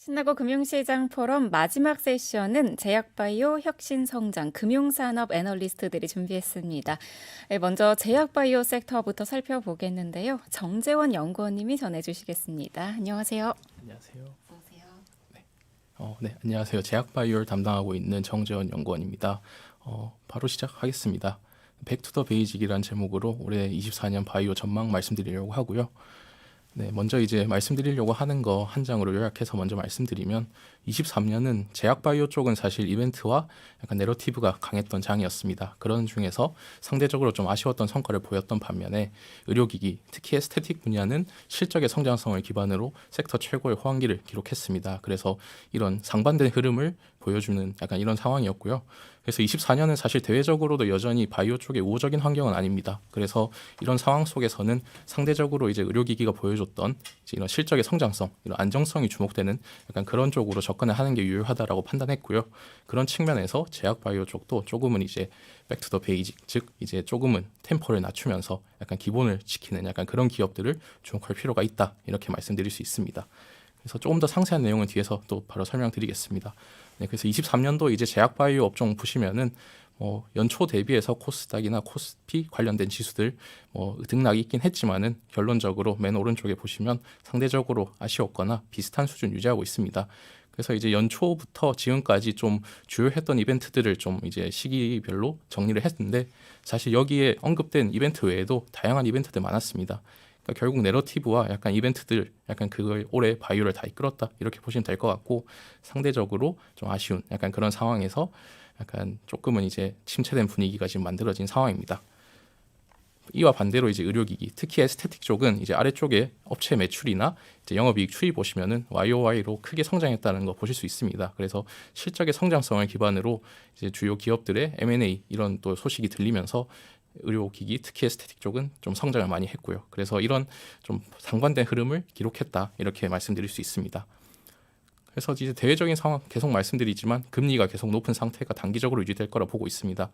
신나고 금융시장 포럼 마지막 세션은 제약바이오 혁신성장 금융산업 애널리스트들이 준비했습니다. 먼저 제약바이오 섹터부터 살펴보겠는데요. 정재원 연구원님이 전해주시겠습니다. 안녕하세요. 안녕하세요. 안녕하세요. 네, 안녕하세요. 제약바이오를 담당하고 있는 정재원 연구원입니다. 바로 시작하겠습니다. 백투더 베이직이라는 제목으로 올해 24년 바이오 전망 말씀드리려고 하고요. 네, 먼저 이제 말씀드리려고 하는 거 한 장으로 요약해서 먼저 말씀드리면 23년은 제약바이오 쪽은 사실 이벤트와 약간 내러티브가 강했던 장이었습니다. 그런 중에서 상대적으로 좀 아쉬웠던 성과를 보였던 반면에 의료기기, 특히 에스테틱 분야는 실적의 성장성을 기반으로 섹터 최고의 호황기를 기록했습니다. 그래서 이런 상반된 흐름을 보여주는 약간 이런 상황이었고요. 그래서 24년은 사실 대외적으로도 여전히 바이오 쪽의 우호적인 환경은 아닙니다. 그래서 이런 상황 속에서는 상대적으로 이제 의료기기가 보여줬던 이제 이런 실적의 성장성, 이런 안정성이 주목되는 약간 그런 쪽으로 접근을 하는 게 유효하다라고 판단했고요. 그런 측면에서 제약바이오 쪽도 조금은 이제 백투더 베이직, 즉 이제 조금은 템포를 낮추면서 약간 기본을 지키는 약간 그런 기업들을 주목할 필요가 있다, 이렇게 말씀드릴 수 있습니다. 그래서 조금 더 상세한 내용은 뒤에서 또 바로 설명드리겠습니다. 네, 그래서 23년도 이제 제약바이오 업종 보시면은 연초 대비해서 코스닥이나 코스피 관련된 지수들 등락이 있긴 했지만은 결론적으로 맨 오른쪽에 보시면 상대적으로 아쉬웠거나 비슷한 수준 유지하고 있습니다. 그래서 이제 연초부터 지금까지 좀 주요했던 이벤트들을 좀 이제 시기별로 정리를 했는데, 사실 여기에 언급된 이벤트 외에도 다양한 이벤트들 많았습니다. 그러니까 결국 내러티브와 약간 이벤트들, 약간 그걸 올해 바이오를 다 이끌었다, 이렇게 보시면 될 것 같고, 상대적으로 좀 아쉬운 약간 그런 상황에서 약간 조금은 이제 침체된 분위기가 지금 만들어진 상황입니다. 이와 반대로 이제 의료기기, 특히 에스테틱 쪽은 이제 아래쪽에 업체 매출이나 이제 영업이익 추이 보시면은 YOY로 크게 성장했다는 거 보실 수 있습니다. 그래서 실적의 성장성을 기반으로 이제 주요 기업들의 M&A 이런 또 소식이 들리면서 의료기기, 특히 에스테틱 쪽은 좀 성장을 많이 했고요. 그래서 이런 좀 상반된 흐름을 기록했다, 이렇게 말씀드릴 수 있습니다. 그래서 이제 대외적인 상황 계속 말씀드리지만 금리가 계속 높은 상태가 단기적으로 유지될 거라 보고 있습니다.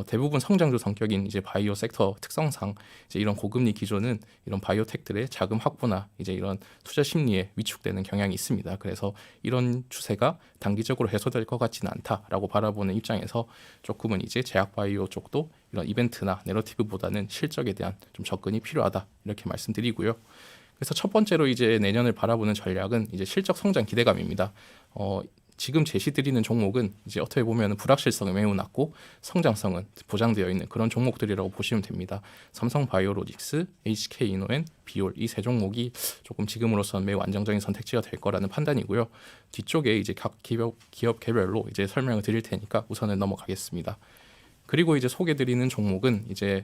대부분 성장주 성격인 이제 바이오 섹터 특성상 이제 이런 고금리 기조는 이런 바이오텍들의 자금 확보나 이제 이런 투자 심리에 위축되는 경향이 있습니다. 그래서 이런 추세가 단기적으로 해소될 것 같지는 않다라고 바라보는 입장에서 조금은 이제 제약 바이오 쪽도 이런 이벤트나 내러티브보다는 실적에 대한 좀 접근이 필요하다, 이렇게 말씀드리고요. 그래서 첫 번째로 이제 내년을 바라보는 전략은 이제 실적 성장 기대감입니다. 지금 제시드리는 종목은 이제 어떻게 보면 불확실성이 매우 낮고 성장성은 보장되어 있는 그런 종목들이라고 보시면 됩니다. 삼성바이오로직스, HK이노엔, 비올 이 세 종목이 조금 지금으로서는 매우 안정적인 선택지가 될 거라는 판단이고요. 뒤쪽에 이제 각 기업 개별로 이제 설명을 드릴 테니까 우선은 넘어가겠습니다. 그리고 이제 소개드리는 종목은 이제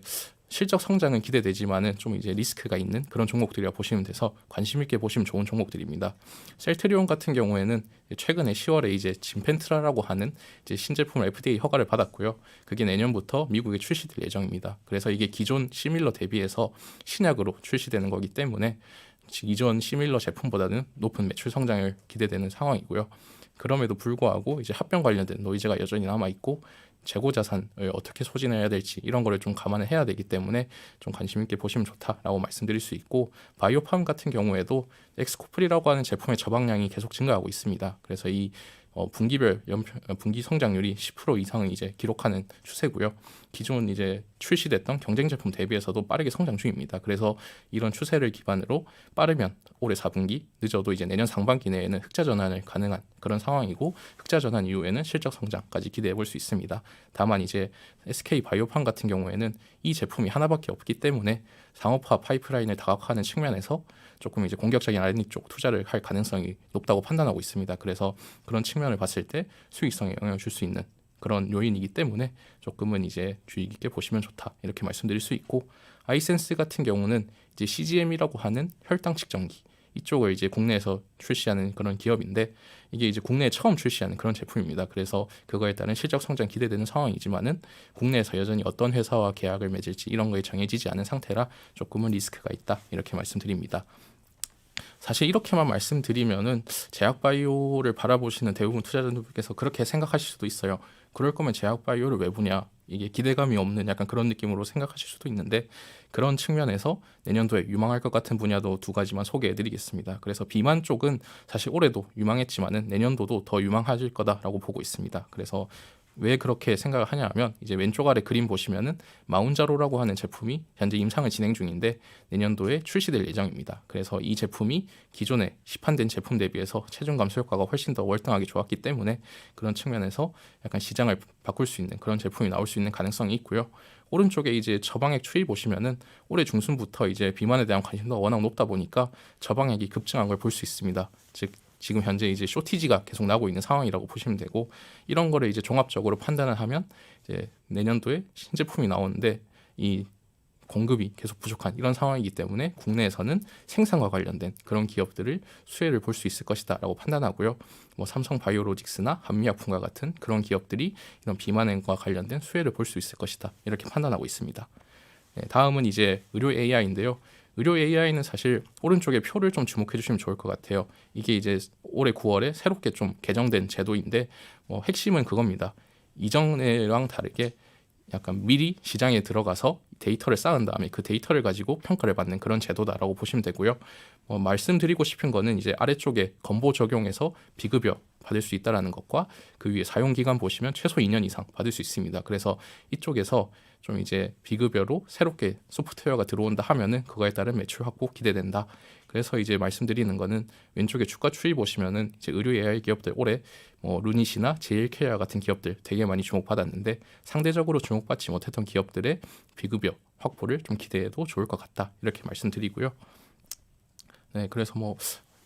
실적 성장은 기대되지만은 좀 이제 리스크가 있는 그런 종목들이라 보시면 돼서 관심 있게 보시면 좋은 종목들입니다. 셀트리온 같은 경우에는 최근에 10월에 이제 진펜트라라고 하는 이제 신제품을 FDA 허가를 받았고요. 그게 내년부터 미국에 출시될 예정입니다. 그래서 이게 기존 시밀러 대비해서 신약으로 출시되는 거기 때문에 이전 시밀러 제품보다는 높은 매출 성장을 기대되는 상황이고요. 그럼에도 불구하고 이제 합병 관련된 노이즈가 여전히 남아 있고 재고 자산을 어떻게 소진해야 될지 이런 거를 좀 감안을 해야 되기 때문에 좀 관심 있게 보시면 좋다라고 말씀드릴 수 있고, 바이오팜 같은 경우에도 엑스코플이라고 하는 제품의 저방량이 계속 증가하고 있습니다. 그래서 이 분기별 분기 성장률이 10% 이상을 이제 기록하는 추세고요. 기존 이제 출시됐던 경쟁 제품 대비해서도 빠르게 성장 중입니다. 그래서 이런 추세를 기반으로 빠르면 올해 4분기, 늦어도 이제 내년 상반기 내에는 흑자 전환을 가능한 그런 상황이고, 흑자 전환 이후에는 실적 성장까지 기대해 볼 수 있습니다. 다만 이제 SK 바이오팜 같은 경우에는 이 제품이 하나밖에 없기 때문에 상업화 파이프라인을 다각화하는 측면에서 조금 이제 공격적인 R&D 쪽 투자를 할 가능성이 높다고 판단하고 있습니다. 그래서 그런 측면을 봤을 때 수익성에 영향을 줄 수 있는 그런 요인이기 때문에 조금은 이제 주의 깊게 보시면 좋다, 이렇게 말씀드릴 수 있고, 아이센스 같은 경우는 이제 CGM이라고 하는 혈당 측정기 이쪽을 이제 국내에서 출시하는 그런 기업인데, 이게 이제 국내에 처음 출시하는 그런 제품입니다. 그래서 그거에 따른 실적 성장 기대되는 상황이지만은 국내에서 여전히 어떤 회사와 계약을 맺을지 이런 거에 정해지지 않은 상태라 조금은 리스크가 있다, 이렇게 말씀드립니다. 사실 이렇게만 말씀드리면은 제약바이오를 바라보시는 대부분 투자자분들께서 그렇게 생각하실 수도 있어요. 그럴 거면 제약바이오를 왜 보냐, 이게 기대감이 없는 약간 그런 느낌으로 생각하실 수도 있는데 그런 측면에서 내년도에 유망할 것 같은 분야도 두 가지만 소개해드리겠습니다. 그래서 비만 쪽은 사실 올해도 유망했지만은 내년도도 더 유망해질 거다라고 보고 있습니다. 그래서 왜 그렇게 생각을 하냐 하면 이제 왼쪽 아래 그림 보시면은 마운자로라고 하는 제품이 현재 임상을 진행 중인데 내년도에 출시될 예정입니다. 그래서 이 제품이 기존에 시판된 제품 대비해서 체중 감소 효과가 훨씬 더 월등하게 좋았기 때문에 그런 측면에서 약간 시장을 바꿀 수 있는 그런 제품이 나올 수 있는 가능성이 있고요. 오른쪽에 이제 처방액 추이 보시면은 올해 중순부터 이제 비만에 대한 관심도가 워낙 높다 보니까 처방액이 급증한 걸 볼 수 있습니다. 즉 지금 현재 이제 쇼티지가 계속 나고 있는 상황이라고 보시면 되고 이런 거를 이제 종합적으로 판단을 하면 이제 내년도에 신제품이 나오는데 이 공급이 계속 부족한 이런 상황이기 때문에 국내에서는 생산과 관련된 그런 기업들을 수혜를 볼 수 있을 것이다라고 판단하고요. 뭐 삼성 바이오로직스나 한미약품과 같은 그런 기업들이 이런 비만과 관련된 수혜를 볼 수 있을 것이다 이렇게 판단하고 있습니다. 네, 다음은 이제 의료 AI인데요. 의료 AI는 사실 오른쪽에 표를 좀 주목해 주시면 좋을 것 같아요. 이게 이제 올해 9월에 새롭게 좀 개정된 제도인데 핵심은 그겁니다. 이전에랑 다르게 약간 미리 시장에 들어가서 데이터를 쌓은 다음에 그 데이터를 가지고 평가를 받는 그런 제도다라고 보시면 되고요. 말씀드리고 싶은 거는 이제 아래쪽에 건보 적용해서 비급여 받을 수 있다라는 것과 그 위에 사용 기간 보시면 최소 2년 이상 받을 수 있습니다. 그래서 이쪽에서 좀 이제 비급여로 새롭게 소프트웨어가 들어온다 하면은 그거에 따른 매출 확보 기대된다. 그래서 이제 말씀드리는 거는 왼쪽에 주가 추이 보시면은 이제 의료 AI 기업들 올해 루닛이나 제일케어 같은 기업들 되게 많이 주목받았는데 상대적으로 주목받지 못했던 기업들의 비급여 확보를 좀 기대해도 좋을 것 같다. 이렇게 말씀드리고요. 네, 그래서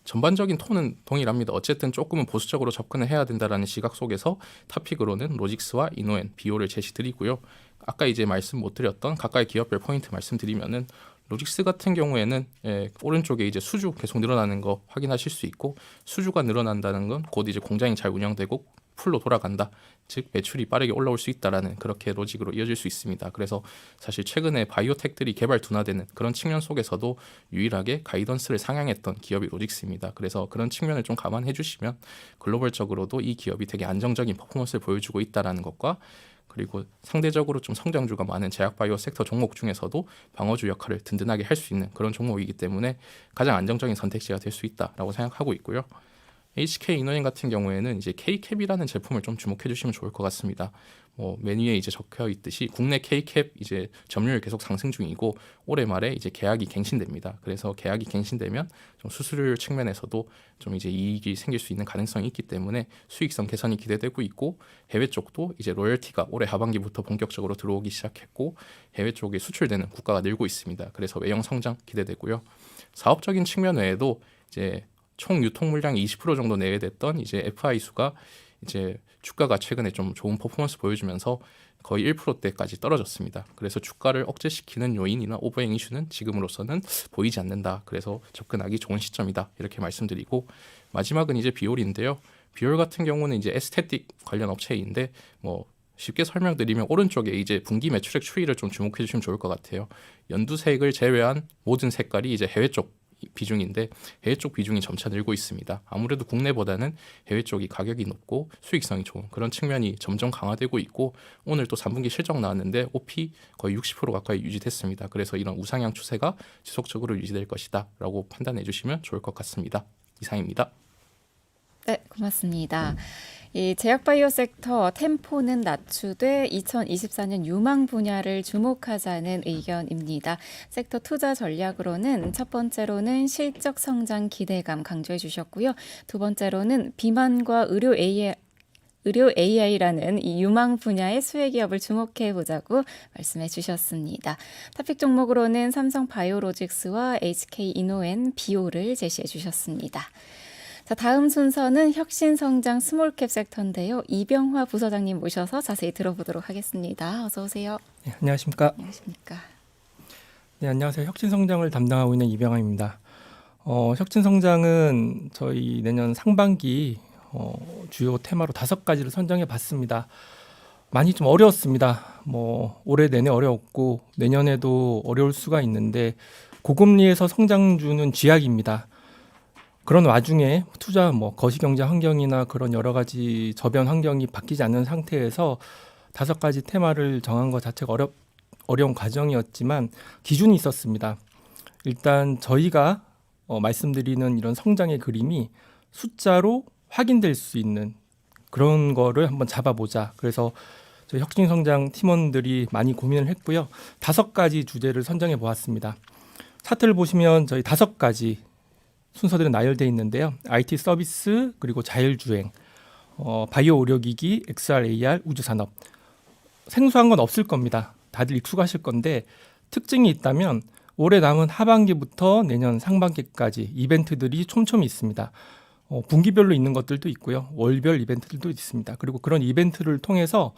전반적인 톤은 동일합니다. 어쨌든 조금은 보수적으로 접근을 해야 된다라는 시각 속에서 탑픽으로는 로직스와 이노엔, 비오를 제시드리고요. 아까 이제 말씀 못 드렸던 각각의 기업별 포인트 말씀드리면은 로직스 같은 경우에는 오른쪽에 이제 수주 계속 늘어나는 거 확인하실 수 있고 수주가 늘어난다는 건 곧 이제 공장이 잘 운영되고 풀로 돌아간다. 즉 매출이 빠르게 올라올 수 있다라는 그렇게 로직으로 이어질 수 있습니다. 그래서 사실 최근에 바이오텍들이 개발 둔화되는 그런 측면 속에서도 유일하게 가이던스를 상향했던 기업이 로직스입니다. 그래서 그런 측면을 좀 감안해 주시면 글로벌적으로도 이 기업이 되게 안정적인 퍼포먼스를 보여주고 있다라는 것과 그리고 상대적으로 좀 성장주가 많은 제약바이오 섹터 종목 중에서도 방어주 역할을 든든하게 할 수 있는 그런 종목이기 때문에 가장 안정적인 선택지가 될 수 있다라고 생각하고 있고요. HK 이노인 같은 경우에는 이제 K캡이라는 제품을 좀 주목해 주시면 좋을 것 같습니다. 메뉴에 이제 적혀 있듯이 국내 K캡 이제 점유율 계속 상승 중이고 올해 말에 이제 계약이 갱신됩니다. 그래서 계약이 갱신되면 좀 수수료율 측면에서도 좀 이제 이익이 생길 수 있는 가능성이 있기 때문에 수익성 개선이 기대되고 있고 해외 쪽도 이제 로열티가 올해 하반기부터 본격적으로 들어오기 시작했고 해외 쪽에 수출되는 국가가 늘고 있습니다. 그래서 외형 성장 기대되고요. 사업적인 측면 외에도 이제 총 유통 물량이 20% 정도 내외됐던 이제 FI 수가 이제 주가가 최근에 좀 좋은 퍼포먼스 보여주면서 거의 1%대까지 떨어졌습니다. 그래서 주가를 억제시키는 요인이나 오버행 이슈는 지금으로서는 보이지 않는다. 그래서 접근하기 좋은 시점이다. 이렇게 말씀드리고 마지막은 이제 비올인데요. 비올 같은 경우는 이제 에스테틱 관련 업체인데 쉽게 설명드리면 오른쪽에 이제 분기 매출액 추이를 좀 주목해 주시면 좋을 것 같아요. 연두색을 제외한 모든 색깔이 이제 해외 쪽 비중인데 해외 쪽 비중이 점차 늘고 있습니다. 아무래도 국내보다는 해외 쪽이 가격이 높고 수익성이 좋은 그런 측면이 점점 강화되고 있고 오늘 또 3분기 실적 나왔는데 OP 거의 60% 가까이 유지됐습니다. 그래서 이런 우상향 추세가 지속적으로 유지될 것이다 라고 판단해 주시면 좋을 것 같습니다. 이상입니다. 네, 고맙습니다. 이 제약바이오 섹터 템포는 낮추되 2024년 유망 분야를 주목하자는 의견입니다. sektor 투자 전략으로는 첫 번째로는 실적 성장 기대감 강조해 주셨고요. 두 번째로는 비만과 의료 AI라는 이 유망 분야의 수혜 기업을 주목해 보자고 말씀해 주셨습니다. 토픽 종목으로는 삼성 바이오로직스와 HK 이노엔, 비오를 제시해 주셨습니다. 자, 다음 순서는 혁신성장 스몰캡 섹터인데요. 이병화 부서장님 모셔서 자세히 들어보도록 하겠습니다. 어서 오세요. 네, 안녕하십니까. 안녕하십니까. 네, 안녕하세요. 혁신성장을 담당하고 있는 이병화입니다. 혁신성장은 저희 내년 상반기 주요 테마로 5가지를 선정해 봤습니다. 많이 좀 어려웠습니다. 올해 내내 어려웠고 내년에도 어려울 수가 있는데 고금리에서 성장주는 쥐약입니다. 그런 와중에 투자 거시경제 환경이나 그런 여러 가지 저변 환경이 바뀌지 않는 상태에서 5가지 테마를 정한 것 자체가 어려운 과정이었지만 기준이 있었습니다. 일단 저희가 말씀드리는 이런 성장의 그림이 숫자로 확인될 수 있는 그런 거를 한번 잡아보자. 그래서 저희 혁신성장 팀원들이 많이 고민을 했고요. 5가지 주제를 선정해 보았습니다. 차트를 보시면 저희 5가지 순서들은 나열되어 있는데요. IT 서비스, 그리고 자율주행, 바이오 의료기기, XR, AR, 우주산업. 생소한 건 없을 겁니다. 다들 익숙하실 건데 특징이 있다면 올해 남은 하반기부터 내년 상반기까지 이벤트들이 촘촘히 있습니다. 분기별로 있는 것들도 있고요. 월별 이벤트들도 있습니다. 그리고 그런 이벤트를 통해서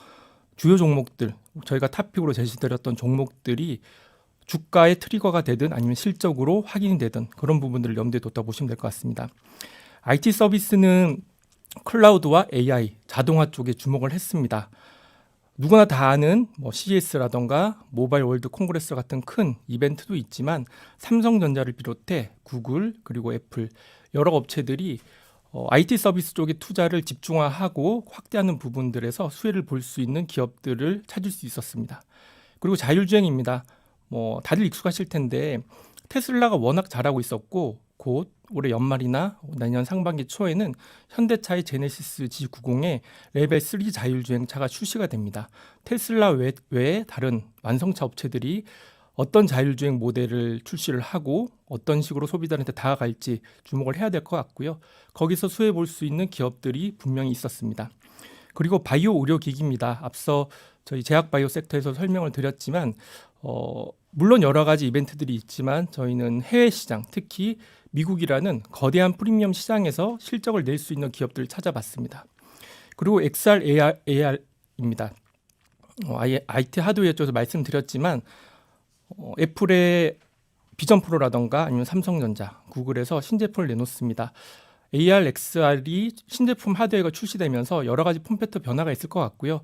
주요 종목들, 저희가 탑픽으로 제시드렸던 종목들이 주가의 트리거가 되든 아니면 실적으로 확인이 되든 그런 부분들을 염두에 뒀다 보시면 될 것 같습니다. IT 서비스는 클라우드와 AI, 자동화 쪽에 주목을 했습니다. 누구나 다 아는 CES라던가 모바일 월드 콩그레스 같은 큰 이벤트도 있지만 삼성전자를 비롯해 구글 그리고 애플 여러 업체들이 IT 서비스 쪽에 투자를 집중화하고 확대하는 부분들에서 수혜를 볼 수 있는 기업들을 찾을 수 있었습니다. 그리고 자율주행입니다. 다들 익숙하실 텐데 테슬라가 워낙 잘하고 있었고 곧 올해 연말이나 내년 상반기 초에는 현대차의 제네시스 G90에 레벨 3 자율주행차가 출시가 됩니다. 테슬라 외에 다른 완성차 업체들이 어떤 자율주행 모델을 출시를 하고 어떤 식으로 소비자한테 다가갈지 주목을 해야 될 것 같고요. 거기서 수혜 볼 수 있는 기업들이 분명히 있었습니다. 그리고 바이오 의료기기입니다. 앞서 저희 제약바이오 섹터에서 설명을 드렸지만 물론 여러 가지 이벤트들이 있지만 저희는 해외 시장, 특히 미국이라는 거대한 프리미엄 시장에서 실적을 낼 수 있는 기업들을 찾아봤습니다. 그리고 XR, AR입니다. IT 하드웨어 쪽에서 말씀드렸지만 애플의 비전 프로라던가 아니면 삼성전자, 구글에서 신제품을 내놓습니다. AR, XR이 신제품 하드웨어가 출시되면서 여러 가지 폼팩터 변화가 있을 것 같고요.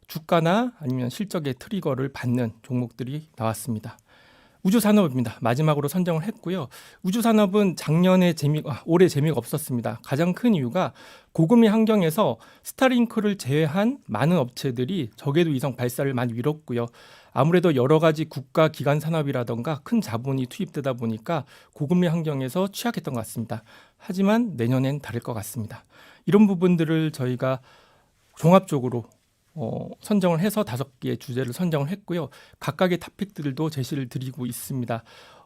주가나 아니면 실적의 트리거를 받는 종목들이 나왔습니다. 우주산업입니다. 마지막으로 선정을 했고요. 우주산업은 올해 재미가 없었습니다. 가장 큰 이유가 고금리 환경에서 스타링크를 제외한 많은 업체들이 적외도 위성 발사를 많이 미뤘고요. 아무래도 여러 가지 국가 기관 산업이라던가 큰 자본이 투입되다 보니까 고금리 환경에서 취약했던 것 같습니다. 하지만 내년엔 다를 것 같습니다. 이런 부분들을 저희가 종합적으로 선정을 해서 5개의 주제를 선정을 했고요. 각각의 탑픽들도 제시를 드리고 있습니다.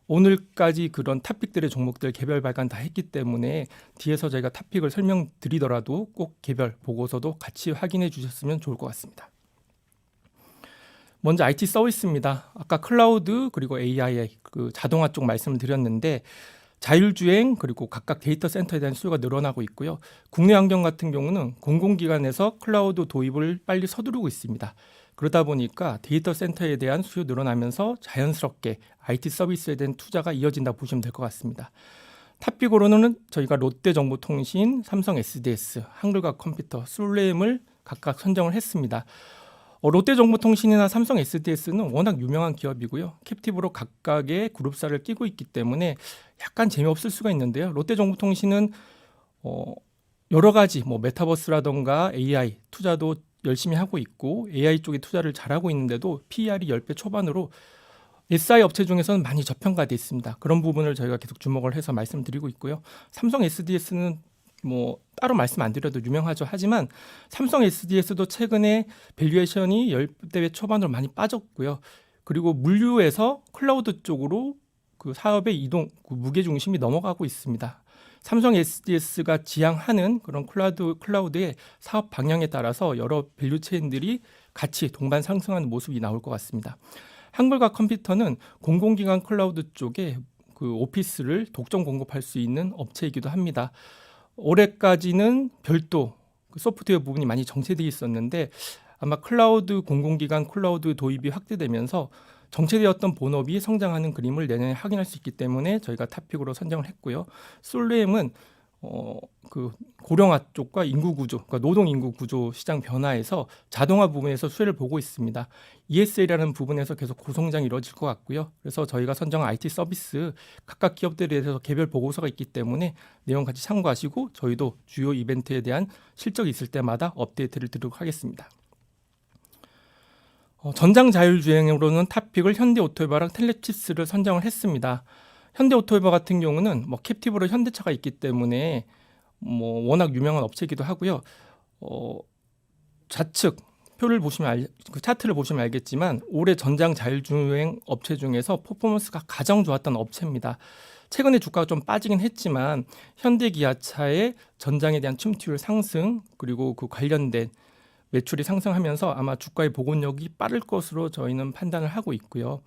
오늘까지 그런 탑픽들의 종목들 개별 발간 다 했기 때문에 뒤에서 저희가 탑픽을 설명드리더라도 꼭 개별 보고서도 같이 확인해 주셨으면 좋을 것 같습니다. 먼저 IT 서비스입니다. 아까 클라우드 그리고 AI 그 자동화 쪽 말씀을 드렸는데 자율주행 그리고 각각 데이터 센터에 대한 수요가 늘어나고 있고요. 국내 환경 같은 경우는 공공기관에서 클라우드 도입을 빨리 서두르고 있습니다. 그러다 보니까 데이터 센터에 대한 수요 늘어나면서 자연스럽게 IT 서비스에 대한 투자가 이어진다 보시면 될 것 같습니다. 탑픽으로는 저희가 롯데정보통신, 삼성 SDS, 한글과 컴퓨터, 솔레임을 각각 선정을 했습니다. 롯데정보통신이나 삼성 SDS는 워낙 유명한 기업이고요. 캡티브로 각각의 그룹사를 끼고 있기 때문에 약간 재미없을 수가 있는데요. 롯데정보통신은 여러 가지 메타버스라던가 AI 투자도 열심히 하고 있고 AI 쪽에 투자를 잘하고 있는데도 PER이 10배 초반으로 SI 업체 중에서는 많이 저평가되어 있습니다. 그런 부분을 저희가 계속 주목을 해서 말씀드리고 있고요. 삼성 SDS는 따로 말씀 안 드려도 유명하죠. 하지만 삼성 SDS도 최근에 밸류에이션이 10배 초반으로 많이 빠졌고요. 그리고 물류에서 클라우드 쪽으로 그 사업의 이동, 그 무게 중심이 넘어가고 있습니다. 삼성 SDS가 지향하는 그런 클라우드의 사업 방향에 따라서 여러 밸류 체인들이 같이 동반 상승하는 모습이 나올 것 같습니다. 한글과 컴퓨터는 공공기관 클라우드 쪽에 그 오피스를 독점 공급할 수 있는 업체이기도 합니다. 올해까지는 별도 소프트웨어 부분이 많이 정체되어 있었는데 아마 클라우드 공공기관 클라우드 도입이 확대되면서 정체되었던 본업이 성장하는 그림을 내년에 확인할 수 있기 때문에 저희가 탑픽으로 선정을 했고요. 솔레임은 그 고령화 쪽과 인구 구조, 그러니까 노동 인구 구조 시장 변화에서 자동화 부분에서 수혜를 보고 있습니다. ESL이라는 부분에서 계속 고성장이 이루어질 것 같고요. 그래서 저희가 선정한 IT 서비스 각각 기업들에 대해서 개별 보고서가 있기 때문에 내용 같이 참고하시고 저희도 주요 이벤트에 대한 실적이 있을 때마다 업데이트를 드리도록 하겠습니다. 전장 자율주행으로는 탑픽을 현대오토이버랑 텔레칩스를 선정을 했습니다. 현대오토이버 같은 경우는 캡티브로 현대차가 있기 때문에 워낙 유명한 업체이기도 하고요. 좌측 표를 보시면 그 차트를 보시면 알겠지만 올해 전장 자율주행 업체 중에서 퍼포먼스가 가장 좋았던 업체입니다. 최근에 주가가 좀 빠지긴 했지만 현대 기아차의 전장에 대한 춤투율 상승 그리고 그 관련된 매출이 상승하면서 아마 주가의 복원력이 빠를 것으로 저희는 판단을 하고 있고요.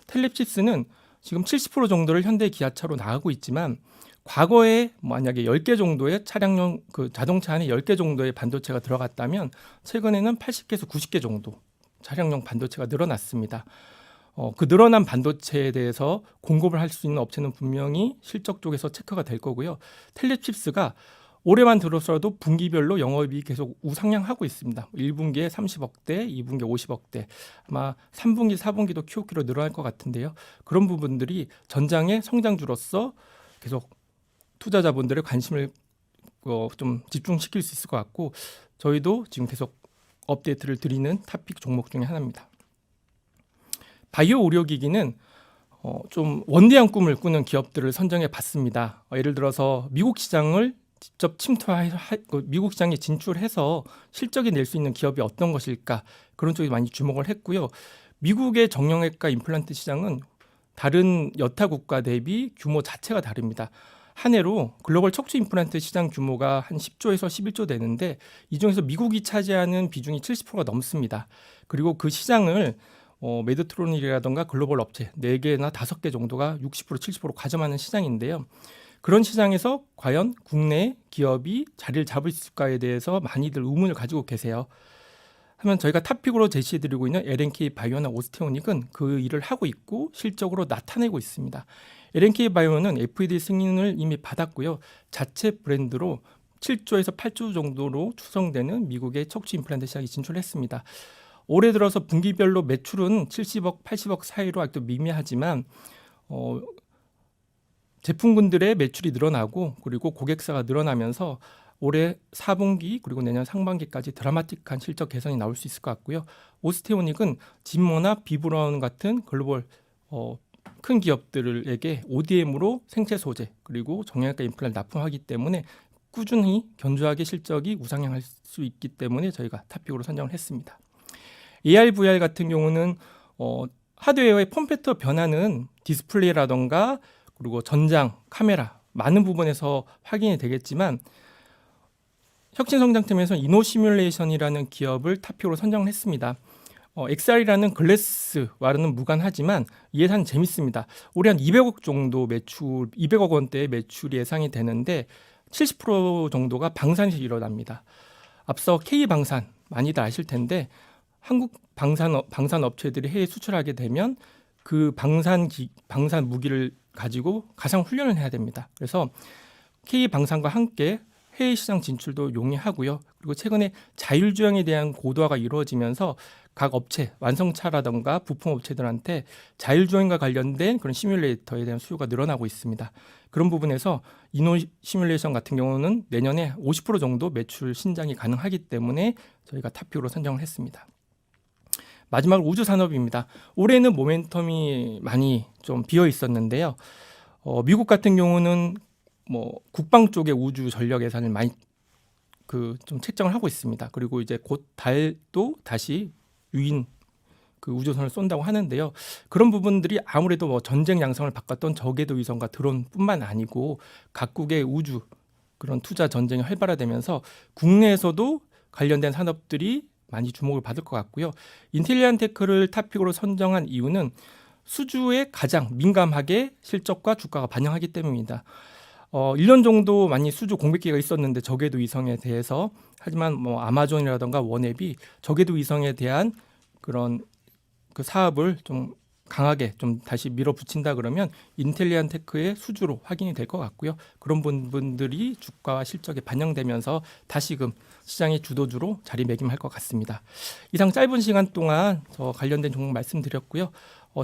텔레칩스는 지금 70% 정도를 현대 기아차로 나가고 있지만 과거에 만약에 10개 정도의 차량용 그 자동차 안에 10개 정도의 반도체가 들어갔다면 최근에는 80개에서 90개 정도 차량용 반도체가 늘어났습니다. 그 늘어난 반도체에 대해서 공급을 할 수 있는 업체는 분명히 실적 쪽에서 체크가 될 거고요. 텔레칩스가 올해만 들어서도 분기별로 영업이익이 계속 우상향하고 있습니다. 1분기에 30억대, 2분기에 50억대, 아마 3분기, 4분기도 QOQ로 늘어날 것 같은데요. 그런 부분들이 전장의 성장주로서 계속 투자자분들의 관심을 좀 집중시킬 수 있을 것 같고 저희도 지금 계속 업데이트를 드리는 탑픽 종목 중에 하나입니다. 바이오 의료기기는 좀 원대한 꿈을 꾸는 기업들을 선정해 봤습니다. 예를 들어서 미국 시장을 직접 미국 시장에 진출해서 실적이 낼 수 있는 기업이 어떤 것일까 그런 쪽에 많이 주목을 했고요. 미국의 정형외과 임플란트 시장은 다른 여타 국가 대비 규모 자체가 다릅니다. 한 해로 글로벌 척추 임플란트 시장 규모가 한 10조에서 11조 되는데 이 중에서 미국이 차지하는 비중이 70%가 넘습니다. 그리고 그 시장을 메드트로닉이라던가 글로벌 업체 4개나 5개 정도가 60% 70% 가져가는 시장인데요. 그런 시장에서 과연 국내 기업이 자리를 잡을 수 있을까에 대해서 많이들 의문을 가지고 계세요. 하면 저희가 탑픽으로 제시해드리고 있는 LNK 바이오나 오스테오닉은 그 일을 하고 있고 실적으로 나타내고 있습니다. LNK 바이오는 FDA 승인을 이미 받았고요. 자체 브랜드로 7조에서 8조 정도로 추정되는 미국의 척추 임플란트 시장에 진출했습니다. 올해 들어서 분기별로 매출은 70억, 80억 사이로 아직도 미미하지만 제품군들의 매출이 늘어나고 그리고 고객사가 늘어나면서 올해 4분기 그리고 내년 상반기까지 드라마틱한 실적 개선이 나올 수 있을 것 같고요. 오스테오닉은 진모나 비브라운 같은 글로벌 큰 기업들에게 ODM으로 생체 소재 그리고 정형외과 임플란트 납품하기 때문에 꾸준히 견조하게 실적이 우상향할 수 있기 때문에 저희가 탑픽으로 선정을 했습니다. AR, VR 같은 경우는 하드웨어의 폼팩터 변화는 디스플레이라던가 그리고 전장, 카메라 많은 부분에서 확인이 되겠지만 혁신성장팀에서 이노시뮬레이션이라는 기업을 탑픽으로 선정을 했습니다. XR이라는 글래스와는 무관하지만 이 예산 재밌습니다. 올해 한 200억 정도 매출, 200억 원대의 매출이 예상이 되는데 70% 정도가 방산에서 일어납니다. 앞서 K방산 많이들 아실 텐데 한국 방산 업체들이 해외 수출하게 되면 그 방산 무기를 가지고 가상 훈련을 해야 됩니다. 그래서 K방산과 함께 해외 시장 진출도 용이하고요. 그리고 최근에 자율주행에 대한 고도화가 이루어지면서 각 업체, 완성차라던가 부품 업체들한테 자율주행과 관련된 그런 시뮬레이터에 대한 수요가 늘어나고 있습니다. 그런 부분에서 이노 시뮬레이션 같은 경우는 내년에 50% 정도 매출 신장이 가능하기 때문에 저희가 탑픽으로 선정을 했습니다. 마지막으로 우주산업입니다. 올해는 모멘텀이 많이 좀 비어 있었는데요. 미국 같은 경우는 국방 쪽의 우주 전력 예산을 많이 좀 책정을 하고 있습니다. 그리고 이제 곧 달도 다시 유인 우주선을 쏜다고 하는데요. 그런 부분들이 아무래도 전쟁 양상을 바꿨던 저궤도 위성과 드론뿐만 아니고 각국의 우주 그런 투자 전쟁이 활발화되면서 국내에서도 관련된 산업들이 많이 주목을 받을 것 같고요. 인텔리안테크를 탑픽으로 선정한 이유는 수주에 가장 민감하게 실적과 주가가 반영하기 때문입니다. 1년 정도 많이 수주 공백기가 있었는데 저궤도 위성에 대해서 하지만 아마존이라던가 원앱이 저궤도 위성에 대한 그런 그 사업을 좀 강하게 좀 다시 밀어붙인다 그러면 인텔리안테크의 수주로 확인이 될 것 같고요. 그런 부분들이 주가와 실적에 반영되면서 다시금 시장의 주도주로 자리매김할 것 같습니다. 이상 짧은 시간 동안 저 관련된 종목 말씀드렸고요.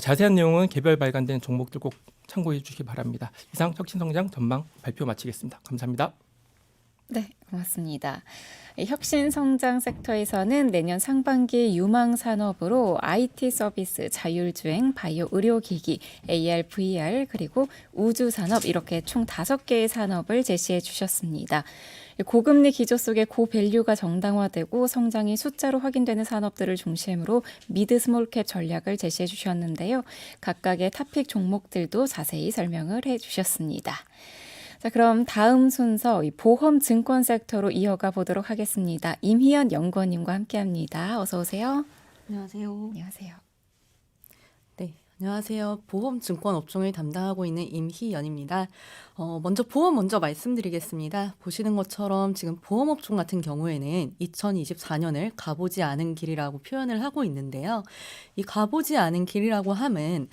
자세한 내용은 개별 발간된 종목들 꼭 참고해 주시기 바랍니다. 이상 혁신성장 전망 발표 마치겠습니다. 감사합니다. 네, 고맙습니다. 혁신 성장 섹터에서는 내년 상반기 유망 산업으로 IT 서비스, 자율주행, 바이오 의료기기, AR, VR, 그리고 우주 산업 이렇게 총 5개의 산업을 제시해 주셨습니다. 고금리 기조 속에 고밸류가 정당화되고 성장이 숫자로 확인되는 산업들을 중심으로 미드 스몰캡 전략을 제시해 주셨는데요. 각각의 토픽 종목들도 자세히 설명을 해 주셨습니다. 자, 그럼 다음 순서 이 보험 증권 섹터로 이어가 보도록 하겠습니다. 임희연 연구원님과 함께합니다. 어서 오세요. 안녕하세요. 안녕하세요. 네, 안녕하세요. 보험 증권 업종을 담당하고 있는 임희연입니다. 먼저 말씀드리겠습니다. 보시는 것처럼 지금 보험 업종 같은 경우에는 2024년을 가보지 않은 길이라고 표현을 하고 있는데요. 이 가보지 않은 길이라고 함은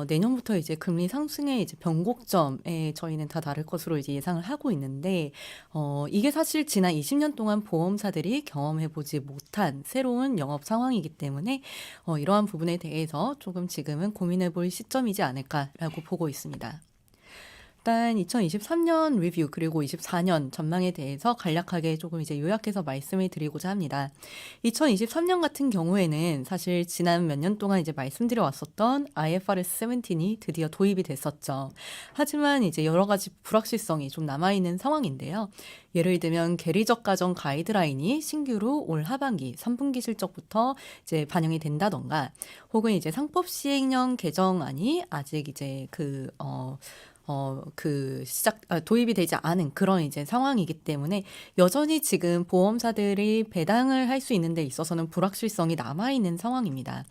내년부터 이제 금리 상승의 이제 변곡점에 저희는 다 다를 것으로 이제 예상을 하고 있는데 이게 사실 지난 20년 동안 보험사들이 경험해보지 못한 새로운 영업 상황이기 때문에 이러한 부분에 대해서 조금 지금은 고민해볼 시점이지 않을까라고 보고 있습니다. 일단 2023년 리뷰 그리고 24년 전망에 대해서 간략하게 조금 이제 요약해서 말씀을 드리고자 합니다. 2023년 같은 경우에는 사실 지난 몇 년 동안 이제 말씀드려 왔었던 IFRS 17이 드디어 도입이 됐었죠. 하지만 이제 여러 가지 불확실성이 좀 남아있는 상황인데요. 예를 들면 계리적 가정 가이드라인이 신규로 올 하반기 3분기 실적부터 이제 반영이 된다던가 혹은 이제 상법 시행령 개정안이 아직 이제 도입이 되지 않은 그런 이제 상황이기 때문에 여전히 지금 보험사들이 배당을 할 수 있는 데 있어서는 불확실성이 남아있는 상황입니다.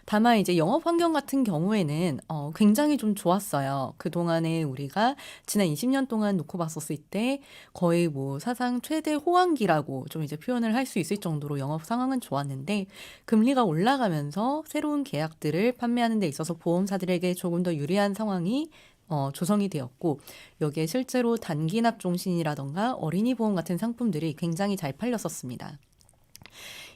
다만 이제 영업 환경 같은 경우에는 굉장히 좀 좋았어요. 그동안에 우리가 지난 20년 동안 놓고 봤었을 때 거의 뭐 사상 최대 호황기라고 좀 이제 표현을 할 수 있을 정도로 영업 상황은 좋았는데 금리가 올라가면서 새로운 계약들을 판매하는 데 있어서 보험사들에게 조금 더 유리한 상황이 조성이 되었고 여기에 실제로 단기납 종신이라던가 어린이 보험 같은 상품들이 굉장히 잘 팔렸었습니다.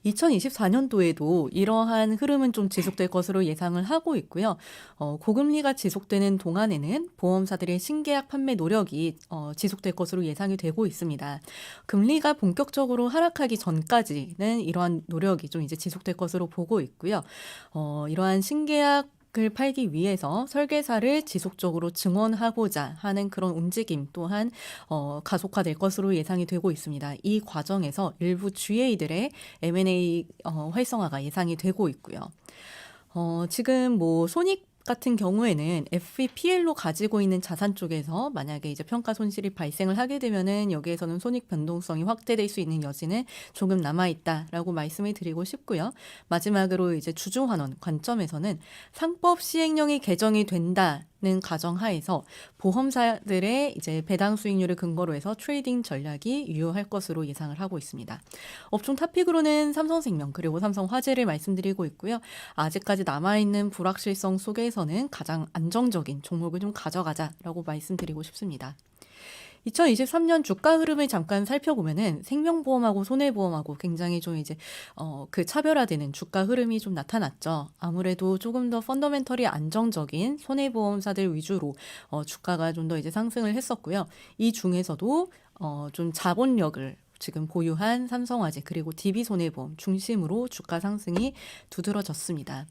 2024년도에도 이러한 흐름은 좀 지속될 것으로 예상을 하고 있고요. 고금리가 지속되는 동안에는 보험사들의 신계약 판매 노력이 지속될 것으로 예상이 되고 있습니다. 금리가 본격적으로 하락하기 전까지는 이러한 노력이 좀 이제 지속될 것으로 보고 있고요. 이러한 신계약 을 팔기 위해서 설계사를 지속적으로 증원하고자 하는 그런 움직임 또한 가속화될 것으로 예상이 되고 있습니다. 이 과정에서 일부 GA들의 M&A 활성화가 예상이 되고 있고요. 지금 뭐 손익 같은 경우에는 FVPL로 가지고 있는 자산 쪽에서 만약에 이제 평가 손실이 발생을 하게 되면은 여기에서는 손익 변동성이 확대될 수 있는 여지는 조금 남아 있다라고 말씀을 드리고 싶고요. 마지막으로 이제 주주환원 관점에서는 상법 시행령이 개정이 된다는 가정하에서 보험사들의 이제 배당 수익률을 근거로 해서 트레이딩 전략이 유효할 것으로 예상을 하고 있습니다. 업종 토픽으로는 삼성생명 그리고 삼성화재를 말씀드리고 있고요. 아직까지 남아있는 불확실성 속에서는 가장 안정적인 종목을 좀 가져가자라고 말씀드리고 싶습니다. 2023년 주가 흐름을 잠깐 살펴보면은 생명보험하고 손해보험하고 굉장히 좀 이제 그 차별화되는 주가 흐름이 좀 나타났죠. 아무래도 조금 더 펀더멘털이 안정적인 손해보험사들 위주로 주가가 좀 더 이제 상승을 했었고요. 이 중에서도 좀 자본력을 지금 보유한 삼성화재 그리고 DB손해보험 중심으로 주가 상승이 두드러졌습니다.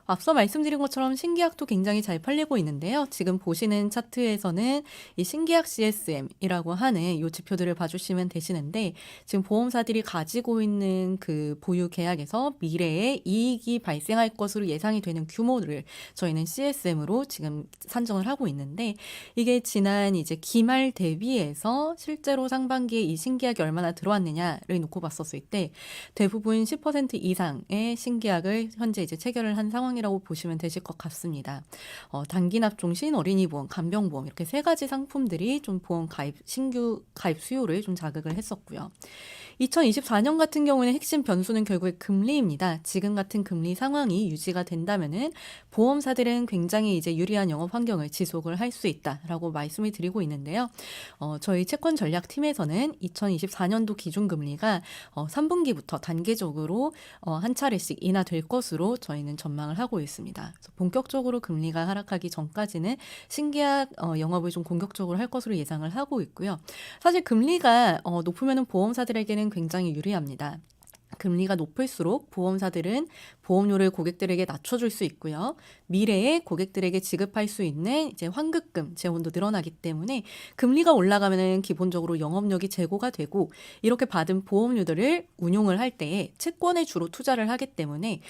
앞서 말씀드린 것처럼 신계약도 굉장히 잘 팔리고 있는데요. 지금 보시는 차트에서는 이 신계약 CSM이라고 하는 이 지표들을 봐주시면 되시는데 지금 보험사들이 가지고 있는 그 보유 계약에서 미래에 이익이 발생할 것으로 예상이 되는 규모를 저희는 CSM으로 지금 산정을 하고 있는데 이게 지난 이제 기말 대비해서 실제로 상반기에 이 신계약이 얼마나 들어왔느냐를 놓고 봤었을 때 대부분 10% 이상의 신계약을 현재 이제 체결을 한 상황 이라고 보시면 되실 것 같습니다. 단기납 종신, 어린이 보험, 간병보험 이렇게 세 가지 상품들이 좀 보험 가입 신규 가입 수요를 좀 자극을 했었고요. 2024년 같은 경우에는 핵심 변수는 결국에 금리입니다. 지금 같은 금리 상황이 유지가 된다면은 보험사들은 굉장히 이제 유리한 영업 환경을 지속을 할 수 있다라고 말씀을 드리고 있는데요. 저희 채권 전략팀에서는 2024년도 기준금리가 3분기부터 단계적으로 한 차례씩 인하될 것으로 저희는 전망을 하고 있습니다. 그래서 본격적으로 금리가 하락하기 전까지는 신계약 영업을 좀 공격적으로 할 것으로 예상을 하고 있고요. 사실 금리가 높으면 보험사들에게는 굉장히 유리합니다. 금리가 높을수록 보험사들은 보험료를 고객들에게 낮춰줄 수 있고요. 미래에 고객들에게 지급할 수 있는 이제 환급금 재원도 늘어나기 때문에 금리가 올라가면은 기본적으로 영업력이 제고가 되고 이렇게 받은 보험료들을 운용을 할 때에 채권에 주로 투자를 하기 때문에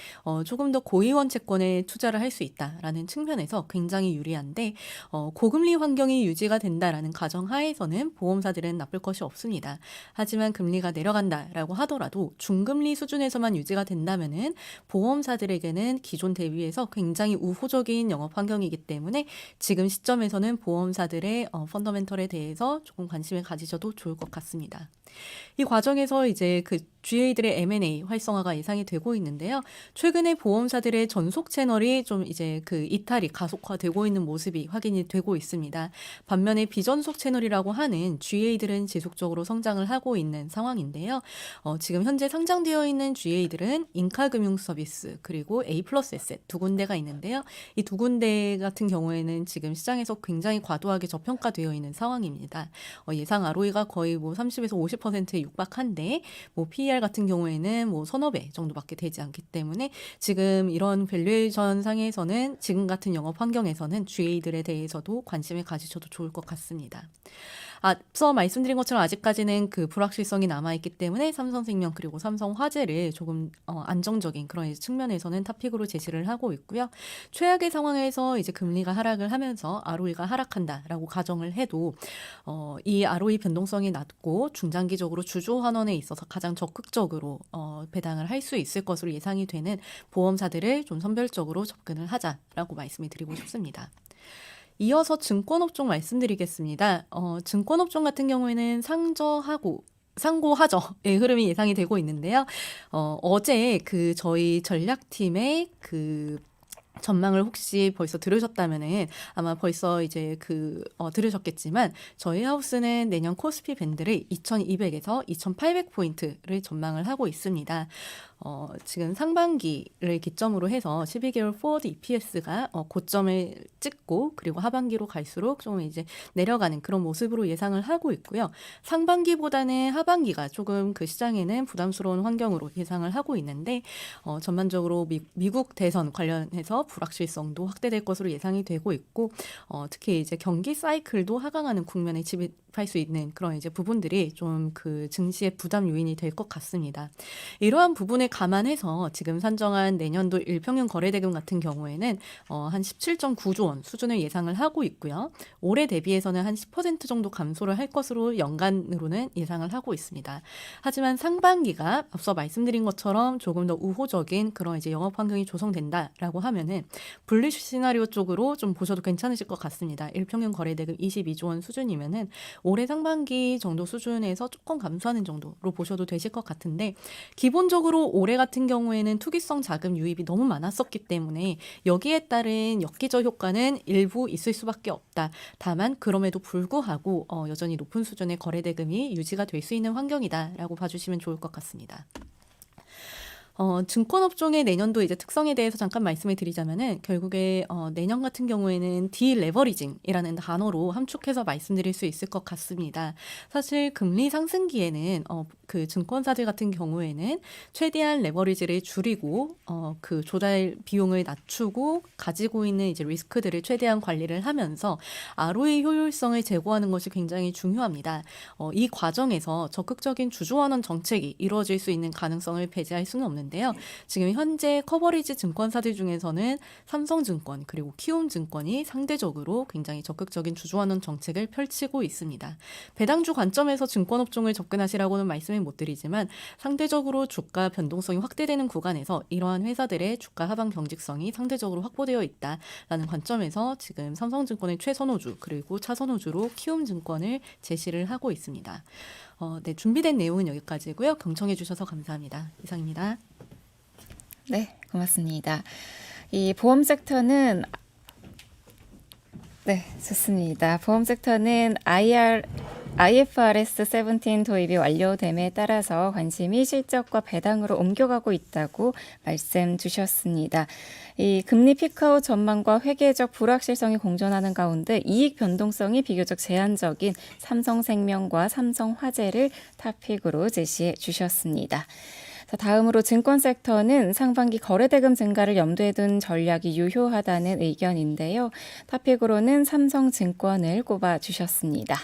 조금 더 고위험 채권에 투자를 할 수 있다라는 측면에서 굉장히 유리한데 고금리 환경이 유지가 된다라는 가정하에서는 보험사들은 나쁠 것이 없습니다. 하지만 금리가 내려간다라고 하더라도 중금리 수준에서만 유지가 된다면은 보험사들에게는 기존 대비해서 굉장히 우호적인 영업 환경이기 때문에 지금 시점에서는 보험사들의 펀더멘털에 대해서 조금 관심을 가지셔도 좋을 것 같습니다. 이 과정에서 이제 그 GA들의 M&A 활성화가 예상이 되고 있는데요. 최근에 보험사들의 전속 채널이 좀 이제 그 이탈이 가속화되고 있는 모습이 확인이 되고 있습니다. 반면에 비전속 채널이라고 하는 GA들은 지속적으로 성장을 하고 있는 상황인데요. 지금 현재 상장되어 있는 GA들은 인카금융서비스 그리고 A+에셋 두 군데가 있는데요. 이 두 군데 같은 경우에는 지금 시장에서 굉장히 과도하게 저평가되어 있는 상황입니다. 예상 ROE가 거의 뭐 30에서 50%에 육박한데 뭐 PER 같은 경우에는 뭐 서너 배 정도밖에 되지 않기 때문에 지금 이런 밸류에이션 상에서는 지금 같은 영업 환경에서는 GA들에 대해서도 관심을 가지셔도 좋을 것 같습니다. 앞서 말씀드린 것처럼 아직까지는 그 불확실성이 남아있기 때문에 삼성생명 그리고 삼성화재를 조금 안정적인 그런 측면에서는 탑픽으로 제시를 하고 있고요. 최악의 상황에서 이제 금리가 하락을 하면서 ROE가 하락한다라고 가정을 해도 이 ROE 변동성이 낮고 중장기적으로 주주 환원에 있어서 가장 적극적으로 배당을 할 수 있을 것으로 예상이 되는 보험사들을 좀 선별적으로 접근을 하자라고 말씀을 드리고 싶습니다. 이어서 증권업종 말씀드리겠습니다. 증권업종 같은 경우에는 상고하저의 흐름이 예상이 되고 있는데요. 어제 그 저희 전략팀의 그 전망을 혹시 벌써 들으셨다면은 아마 벌써 이제 들으셨겠지만 저희 하우스는 내년 코스피 밴드를 2200에서 2800포인트를 전망을 하고 있습니다. 지금 상반기를 기점으로 해서 12개월 포워드 EPS가 고점을 찍고 그리고 하반기로 갈수록 좀 이제 내려가는 그런 모습으로 예상을 하고 있고요. 상반기보다는 하반기가 조금 그 시장에는 부담스러운 환경으로 예상을 하고 있는데 전반적으로 미국 대선 관련해서 불확실성도 확대될 것으로 예상이 되고 있고 특히 이제 경기 사이클도 하강하는 국면에 진입할 수 있는 그런 이제 부분들이 좀 그 증시의 부담 요인이 될 것 같습니다. 이러한 부분을 감안해서 지금 산정한 내년도 일평균 거래대금 같은 경우에는 한 17.9조 원 수준을 예상을 하고 있고요. 올해 대비해서는 한 10% 정도 감소를 할 것으로 연간으로는 예상을 하고 있습니다. 하지만 상반기가 앞서 말씀드린 것처럼 조금 더 우호적인 그런 이제 영업 환경이 조성된다라고 하면은 불리시 시나리오 쪽으로 좀 보셔도 괜찮으실 것 같습니다. 일평균 거래대금 22조 원 수준이면은 올해 상반기 정도 수준에서 조금 감소하는 정도로 보셔도 되실 것 같은데 기본적으로 올해 같은 경우에는 투기성 자금 유입이 너무 많았었기 때문에 여기에 따른 역기저 효과는 일부 있을 수밖에 없다. 다만 그럼에도 불구하고 여전히 높은 수준의 거래대금이 유지가 될 수 있는 환경이다라고 봐주시면 좋을 것 같습니다. 증권업종의 내년도 이제 특성에 대해서 잠깐 말씀을 드리자면은 결국에 내년 같은 경우에는 디레버리징이라는 단어로 함축해서 말씀드릴 수 있을 것 같습니다. 사실 금리 상승기에는 그 증권사들 같은 경우에는 최대한 레버리지를 줄이고 그 조달 비용을 낮추고 가지고 있는 이제 리스크들을 최대한 관리를 하면서 ROE 효율성을 제고하는 것이 굉장히 중요합니다. 이 과정에서 적극적인 주주환원 정책이 이루어질 수 있는 가능성을 배제할 수는 없는데요. 지금 현재 커버리지 증권사들 중에서는 삼성증권 그리고 키움증권이 상대적으로 굉장히 적극적인 주주환원 정책을 펼치고 있습니다. 배당주 관점에서 증권업종을 접근하시라고는 말씀을 못 드리지만 상대적으로 주가 변동성이 확대되는 구간에서 이러한 회사들의 주가 하방 경직성이 상대적으로 확보되어 있다라는 관점에서 지금 삼성증권의 최선호주 그리고 차선호주로 키움증권을 제시를 하고 있습니다. 네, 준비된 내용은 여기까지고요. 경청해 주셔서 감사합니다. 이상입니다. 네, 고맙습니다. 이 보험 섹터는 네, 좋습니다. 보험 섹터는 IFRS 17 도입이 완료됨에 따라서 관심이 실적과 배당으로 옮겨가고 있다고 말씀 주셨습니다. 이 금리 피크아웃 전망과 회계적 불확실성이 공존하는 가운데 이익 변동성이 비교적 제한적인 삼성생명과 삼성화재를 토픽으로 제시해 주셨습니다. 자, 다음으로 증권 섹터는 상반기 거래대금 증가를 염두에 둔 전략이 유효하다는 의견인데요. 토픽으로는 삼성증권을 꼽아주셨습니다.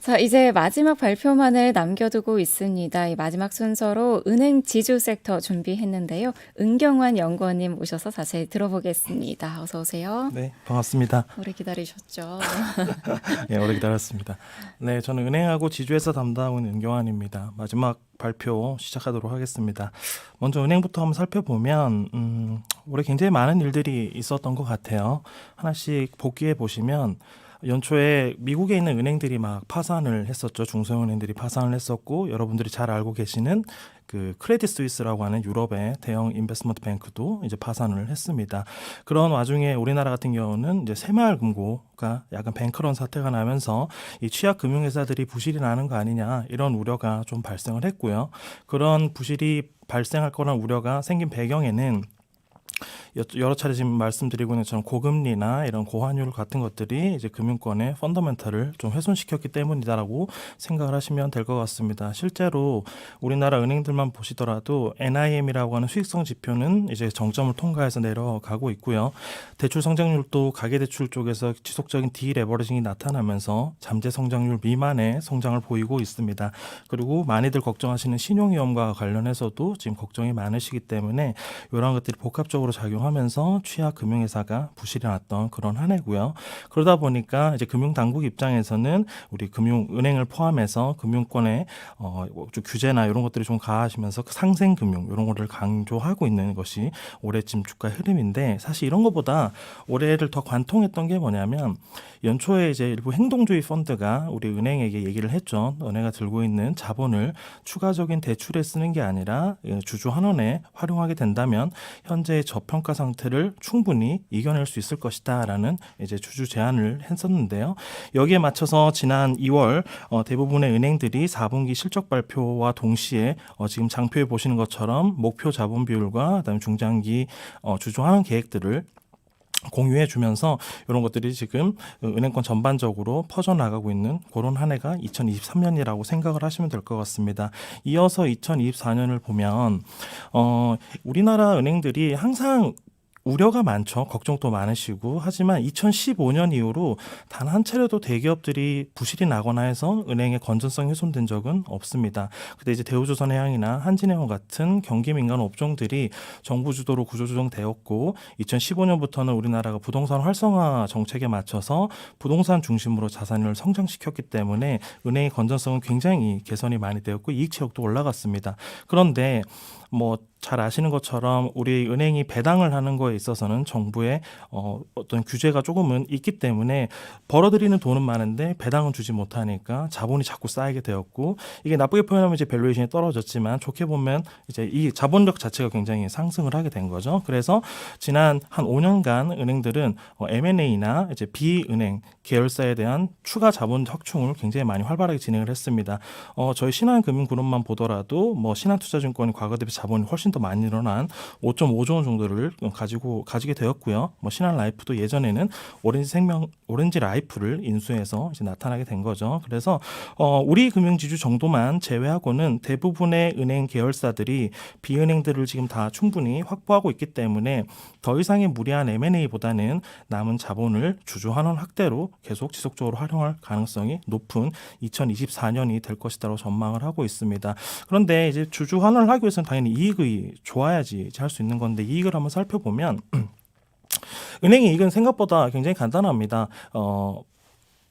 자, 이제 마지막 발표만을 남겨두고 있습니다. 이 마지막 순서로 은행 지주 섹터 준비했는데요. 은경환 연구원님 모셔서 자세히 들어보겠습니다. 어서 오세요. 네, 반갑습니다. 오래 기다리셨죠? 네, 오래 기다렸습니다. 네, 저는 은행하고 지주에서 담당하고 있는 은경환입니다. 마지막 발표 시작하도록 하겠습니다. 먼저 은행부터 한번 살펴보면 올해 굉장히 많은 일들이 있었던 것 같아요. 하나씩 복기해 보시면 연초에 미국에 있는 은행들이 막 파산을 했었죠. 중소형은행들이 파산을 했었고, 여러분들이 잘 알고 계시는 그 크레딧 스위스라고 하는 유럽의 대형 인베스트먼트 뱅크도 이제 파산을 했습니다. 그런 와중에 우리나라 같은 경우는 이제 새마을금고가 약간 뱅크런 사태가 나면서 이 취약 금융회사들이 부실이 나는 거 아니냐 이런 우려가 좀 발생을 했고요. 그런 부실이 발생할 거란 우려가 생긴 배경에는 여러 차례 지금 말씀드리고 있는 것처럼 고금리나 이런 고환율 같은 것들이 이제 금융권의 펀더멘털을 좀 훼손시켰기 때문이다라고 생각을 하시면 될 것 같습니다. 실제로 우리나라 은행들만 보시더라도 NIM이라고 하는 수익성 지표는 이제 정점을 통과해서 내려가고 있고요. 대출 성장률도 가계대출 쪽에서 지속적인 디레버리징이 나타나면서 잠재 성장률 미만의 성장을 보이고 있습니다. 그리고 많이들 걱정하시는 신용위험과 관련해서도 지금 걱정이 많으시기 때문에 이런 것들이 복합적으로 작용하면서 취약 금융회사가 부실이 났던 그런 한 해고요. 그러다 보니까 이제 금융당국 입장에서는 우리 금융은행을 포함해서 금융권의 좀 규제나 이런 것들이 좀 가하시면서 상생금융 이런 거를 강조하고 있는 것이 올해쯤 주가 흐름인데, 사실 이런 것보다 올해를 더 관통했던 게 뭐냐면 연초에 이제 일부 행동주의 펀드가 우리 은행에게 얘기를 했죠. 너네가 들고 있는 자본을 추가적인 대출에 쓰는 게 아니라 주주 환원에 활용하게 된다면 현재의 저평가 상태를 충분히 이겨낼 수 있을 것이다라는 이제 주주 제안을 했었는데요. 여기에 맞춰서 지난 2월 대부분의 은행들이 4분기 실적 발표와 동시에 지금 장표에 보시는 것처럼 목표 자본 비율과 그다음에 중장기 주주 환원 계획들을 공유해 주면서 이런 것들이 지금 은행권 전반적으로 퍼져나가고 있는 그런 한 해가 2023년이라고 생각을 하시면 될 것 같습니다. 이어서 2024년을 보면 우리나라 은행들이 항상 우려가 많죠. 걱정도 많으시고. 하지만 2015년 이후로 단 한 차례도 대기업들이 부실이 나거나 해서 은행의 건전성이 훼손된 적은 없습니다. 근데 이제 대우조선해양이나 한진해운 같은 경기 민간 업종들이 정부 주도로 구조조정되었고 2015년부터는 우리나라가 부동산 활성화 정책에 맞춰서 부동산 중심으로 자산을 성장시켰기 때문에 은행의 건전성은 굉장히 개선이 많이 되었고 이익 체력도 올라갔습니다. 그런데 잘 아시는 것처럼 우리 은행이 배당을 하는 거에 있어서는 정부의 어떤 규제가 조금은 있기 때문에 벌어들이는 돈은 많은데 배당은 주지 못하니까 자본이 자꾸 쌓이게 되었고, 이게 나쁘게 표현하면 이제 밸류에이션이 떨어졌지만 좋게 보면 이제 이 자본력 자체가 굉장히 상승을 하게 된 거죠. 그래서 지난 한 5년간 은행들은 M&A나 이제 비은행 계열사에 대한 추가 자본 확충을 굉장히 많이 활발하게 진행을 했습니다. 저희 신한금융그룹만 보더라도 신한투자증권이 과거 대비 자본이 훨씬 더 많이 늘어난 5.5조 원 정도를 가지게 되었고요. 신한라이프도 예전에는 오렌지라이프를 인수해서 이제 나타나게 된 거죠. 그래서 우리 금융지주 정도만 제외하고는 대부분의 은행 계열사들이 비은행들을 지금 다 충분히 확보하고 있기 때문에 더 이상의 무리한 M&A보다는 남은 자본을 주주 환원 확대로 계속 지속적으로 활용할 가능성이 높은 2024년이 될 것이라고 전망을 하고 있습니다. 그런데 이제 주주 환원을 하기 위해서는 당연히 이익이 좋아야지 할 수 있는 건데, 이익을 한번 살펴보면 은행의 이익은 생각보다 굉장히 간단합니다.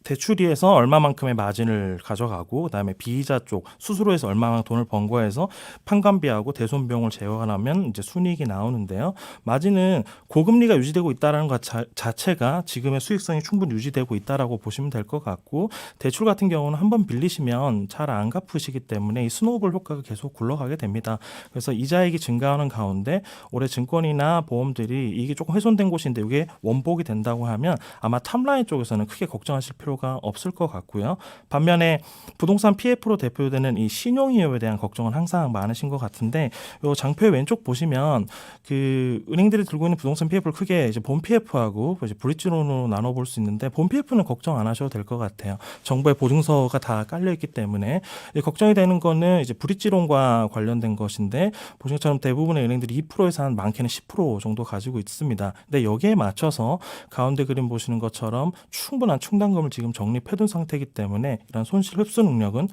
대출이에서 얼마만큼의 마진을 가져가고 그다음에 비이자 쪽 수수료에서 얼마만큼 돈을 번 거에서 판관비하고 대손비용을 제거하면 이제 순이익이 나오는데요. 마진은 고금리가 유지되고 있다는 것 자체가 지금의 수익성이 충분히 유지되고 있다라고 보시면 될 것 같고 대출 같은 경우는 한번 빌리시면 잘 안 갚으시기 때문에 이 스노우볼 효과가 계속 굴러가게 됩니다. 그래서 이자액이 증가하는 가운데 올해 증권이나 보험들이 이게 조금 훼손된 곳인데 이게 원복이 된다고 하면 아마 탑라인 쪽에서는 크게 걱정하실 필요가 없을 것 같고요. 반면에 부동산 PF로 대표되는 이 신용위험에 대한 걱정은 항상 많으신 것 같은데 요 장표 왼쪽 보시면 그 은행들이 들고 있는 부동산 PF를 크게 이제 본 PF하고 이제 브릿지론으로 나눠볼 수 있는데 본 PF는 걱정 안 하셔도 될 것 같아요. 정부의 보증서가 다 깔려 있기 때문에 걱정이 되는 거는 이제 브릿지론과 관련된 것인데 보신 것처럼 대부분의 은행들이 2%에서 한 많게는 10% 정도 가지고 있습니다. 근데 여기에 맞춰서 가운데 그림 보시는 것처럼 충분한 충당금을 지금 적립해둔 상태이기 때문에 이런 손실 흡수 능력은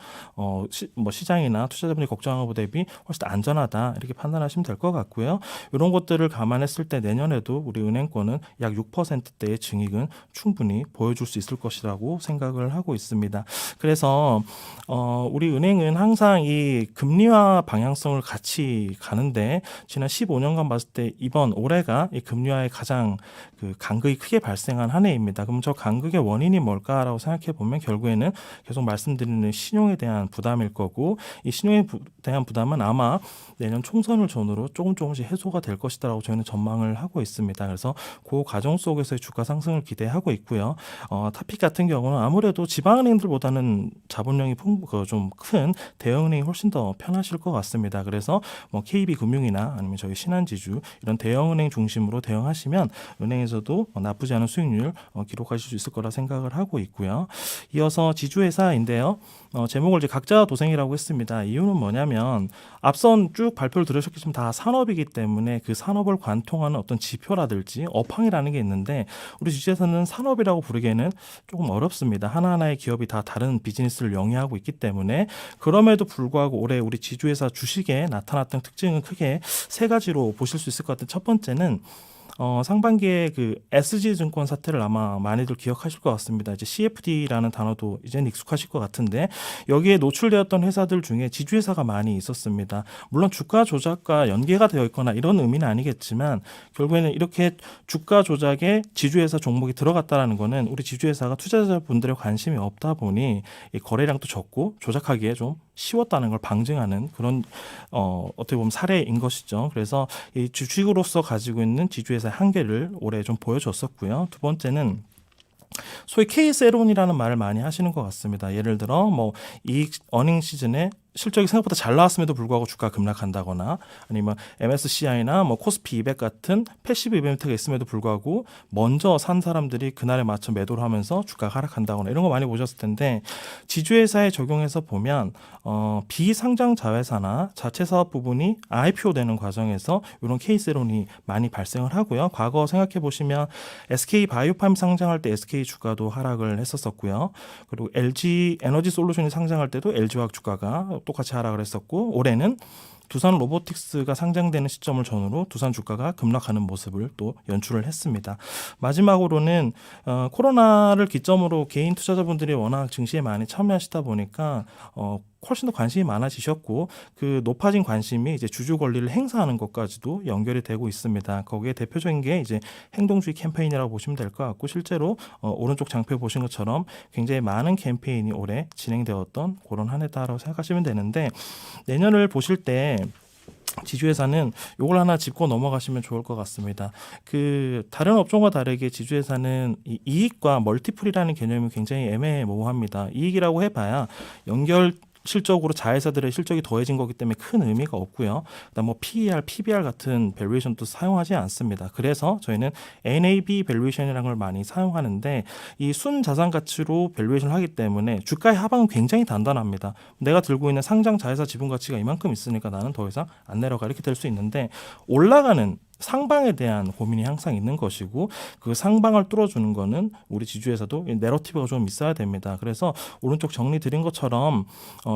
시장이나 투자자분이 걱정하는 것에 대비 훨씬 안전하다 이렇게 판단하시면 될 것 같고요. 이런 것들을 감안했을 때 내년에도 우리 은행권은 약 6%대의 증익은 충분히 보여줄 수 있을 것이라고 생각을 하고 있습니다. 그래서 우리 은행은 항상 이 금리화 방향성을 같이 가는데 지난 15년간 봤을 때 이번 올해가 이 금리화의 가장 그 간극이 크게 발생한 한 해입니다. 그럼 저 간극의 원인이 뭘까라고 생각해 보면 결국에는 계속 말씀드리는 신용에 대한 부담일 거고 이 신용에 대한 부담은 아마 내년 총선을 전후로 조금씩 해소가 될 것이다라고 저희는 전망을 하고 있습니다. 그래서 그 과정 속에서의 주가 상승을 기대하고 있고요. 타픽 같은 경우는 아무래도 지방은행들보다는 자본력이 좀 큰 대형은행이 훨씬 더 편하실 것 같습니다. 그래서 뭐 KB금융이나 아니면 저희 신한지주 이런 대형은행 중심으로 대응하시면 은행에서도 나쁘지 않은 수익률 기록하실 수 있을 거라 생각을 하고 있고요. 이어서 지주회사인데요. 제목을 이제 각자 도생이라고 했습니다. 이유는 뭐냐면 앞선 쭉 발표를 들으셨겠지만 다 산업이기 때문에 그 산업을 관통하는 어떤 지표라든지 업황이라는 게 있는데 우리 주주회사는 산업이라고 부르기에는 조금 어렵습니다. 하나하나의 기업이 다 다른 비즈니스를 영위하고 있기 때문에 그럼에도 불구하고 올해 우리 지주회사 주식에 나타났던 특징은 크게 세 가지로 보실 수 있을 것 같은데 첫 번째는 상반기에 그 SG증권 사태를 아마 많이들 기억하실 것 같습니다. 이제 CFD라는 단어도 이제는 익숙하실 것 같은데 여기에 노출되었던 회사들 중에 지주회사가 많이 있었습니다. 물론 주가 조작과 연계가 되어 있거나 이런 의미는 아니겠지만 결국에는 이렇게 주가 조작에 지주회사 종목이 들어갔다라는 거는 우리 지주회사가 투자자분들의 관심이 없다 보니 이 거래량도 적고 조작하기에 좀 쉬웠다는 걸 방증하는 그런 어떻게 보면 사례인 것이죠. 그래서 이 주식으로서 가지고 있는 지주회사의 한계를 올해 좀 보여줬었고요. 두 번째는 소위 K세론이라는 말을 많이 하시는 것 같습니다. 예를 들어 뭐 이익 어닝 시즌에 실적이 생각보다 잘 나왔음에도 불구하고 주가가 급락한다거나 아니면 MSCI나 뭐 코스피 200 같은 패시브 이벤트가 있음에도 불구하고 먼저 산 사람들이 그날에 맞춰 매도를 하면서 주가가 하락한다거나 이런 거 많이 보셨을 텐데 지주회사에 적용해서 보면 비상장 자회사나 자체 사업 부분이 IPO 되는 과정에서 이런 케이스론이 많이 발생을 하고요. 과거 생각해 보시면 SK 바이오팜 상장할 때 SK 주가도 하락을 했었고요. 그리고 LG 에너지 솔루션이 상장할 때도 LG화학 주가가 똑같이 하락을 했었고 올해는 두산 로보틱스가 상장되는 시점을 전후로 두산 주가가 급락하는 모습을 또 연출을 했습니다. 마지막으로는 코로나를 기점으로 개인 투자자분들이 워낙 증시에 많이 참여하시다 보니까 훨씬 더 관심이 많아지셨고 그 높아진 관심이 이제 주주 권리를 행사하는 것까지도 연결이 되고 있습니다. 거기에 대표적인 게 이제 행동주의 캠페인이라고 보시면 될 것 같고 실제로 오른쪽 장표에 보신 것처럼 굉장히 많은 캠페인이 올해 진행되었던 그런 한 해다라고 생각하시면 되는데 내년을 보실 때 지주회사는 이걸 하나 짚고 넘어가시면 좋을 것 같습니다. 그 다른 업종과 다르게 지주회사는 이 이익과 멀티플이라는 개념이 굉장히 애매모호합니다. 이익이라고 해봐야 연결 실적으로 자회사들의 실적이 더해진 거기 때문에 큰 의미가 없고요. 그다음 뭐 PER, PBR 같은 밸류에이션도 사용하지 않습니다. 그래서 저희는 NAV 밸류에이션이라는 걸 많이 사용하는데 이 순자산 가치로 밸류에이션을 하기 때문에 주가의 하방은 굉장히 단단합니다. 내가 들고 있는 상장 자회사 지분 가치가 이만큼 있으니까 나는 더 이상 안 내려가 이렇게 될 수 있는데 올라가는 상방에 대한 고민이 항상 있는 것이고 그 상방을 뚫어주는 거는 우리 지주에서도 내러티브가 좀 있어야 됩니다. 그래서 오른쪽 정리 드린 것처럼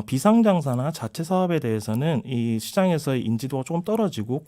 비상장사나 자체 사업에 대해서는 이 시장에서의 인지도가 조금 떨어지고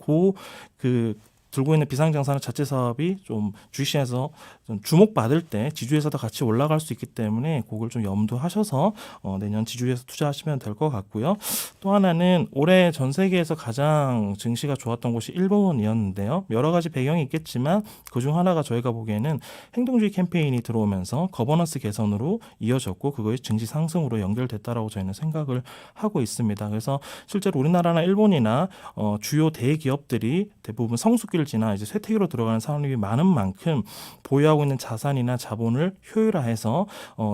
그 들고 있는 비상장사는 자체 사업이 좀 주식시장에서 좀 주목받을 때 지주회사도 같이 올라갈 수 있기 때문에 그걸 좀 염두하셔서 내년 지주회사 투자하시면 될 것 같고요. 또 하나는 올해 전 세계에서 가장 증시가 좋았던 곳이 일본이었는데요. 여러 가지 배경이 있겠지만 그중 하나가 저희가 보기에는 행동주의 캠페인이 들어오면서 거버넌스 개선으로 이어졌고 그것이 증시 상승으로 연결됐다라고 저희는 생각을 하고 있습니다. 그래서 실제로 우리나라나 일본이나 주요 대기업들이 대부분 성수기를 지나 이제 쇠퇴기로 들어가는 산업이 많은 만큼 보유하고 있는 자산이나 자본을 효율화해서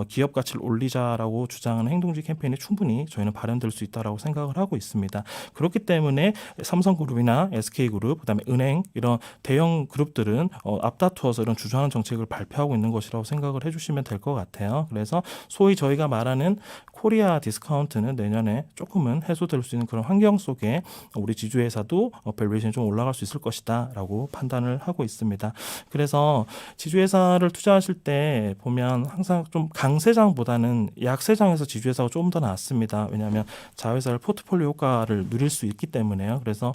기업 가치를 올리자라고 주장하는 행동주의 캠페인이 충분히 저희는 발현될 수 있다라고 생각을 하고 있습니다. 그렇기 때문에 삼성그룹이나 SK그룹, 그다음에 은행 이런 대형 그룹들은 앞다투어서 이런 주저하는 정책을 발표하고 있는 것이라고 생각을 해주시면 될 것 같아요. 그래서 소위 저희가 말하는 코리아 디스카운트는 내년에 조금은 해소될 수 있는 그런 환경 속에 우리 지주회사도 밸류에이션이 좀 올라갈 수 있을 것이다라고 판단을 하고 있습니다. 그래서 지주회사를 투자하실 때 보면 항상 좀 강세장보다는 약세장에서 지주회사가 조금 더 낫습니다. 왜냐하면 자회사를 포트폴리오 효과를 누릴 수 있기 때문에요. 그래서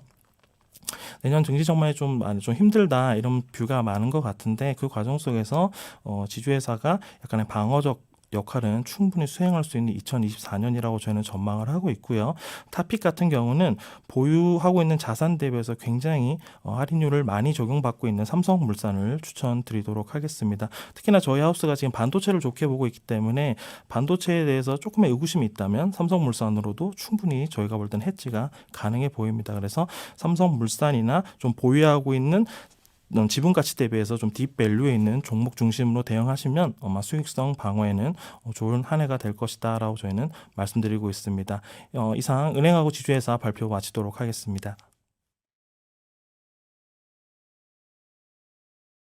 내년 증시 전망이 좀 힘들다 이런 뷰가 많은 것 같은데 그 과정 속에서 지주회사가 약간의 방어적 역할은 충분히 수행할 수 있는 2024년이라고 저희는 전망을 하고 있고요. 타픽 같은 경우는 보유하고 있는 자산 대비해서 굉장히 할인율을 많이 적용받고 있는 삼성물산을 추천드리도록 하겠습니다. 특히나 저희 하우스가 지금 반도체를 좋게 보고 있기 때문에 반도체에 대해서 조금의 의구심이 있다면 삼성물산으로도 충분히 저희가 볼 땐 해지가 가능해 보입니다. 그래서 삼성물산이나 좀 보유하고 있는 지분 가치 대비해서 좀 딥밸류에 있는 종목 중심으로 대응하시면 아마 수익성 방어에는 좋은 한 해가 될 것이다라고 저희는 말씀드리고 있습니다. 이상 은행하고 지주회사 발표 마치도록 하겠습니다.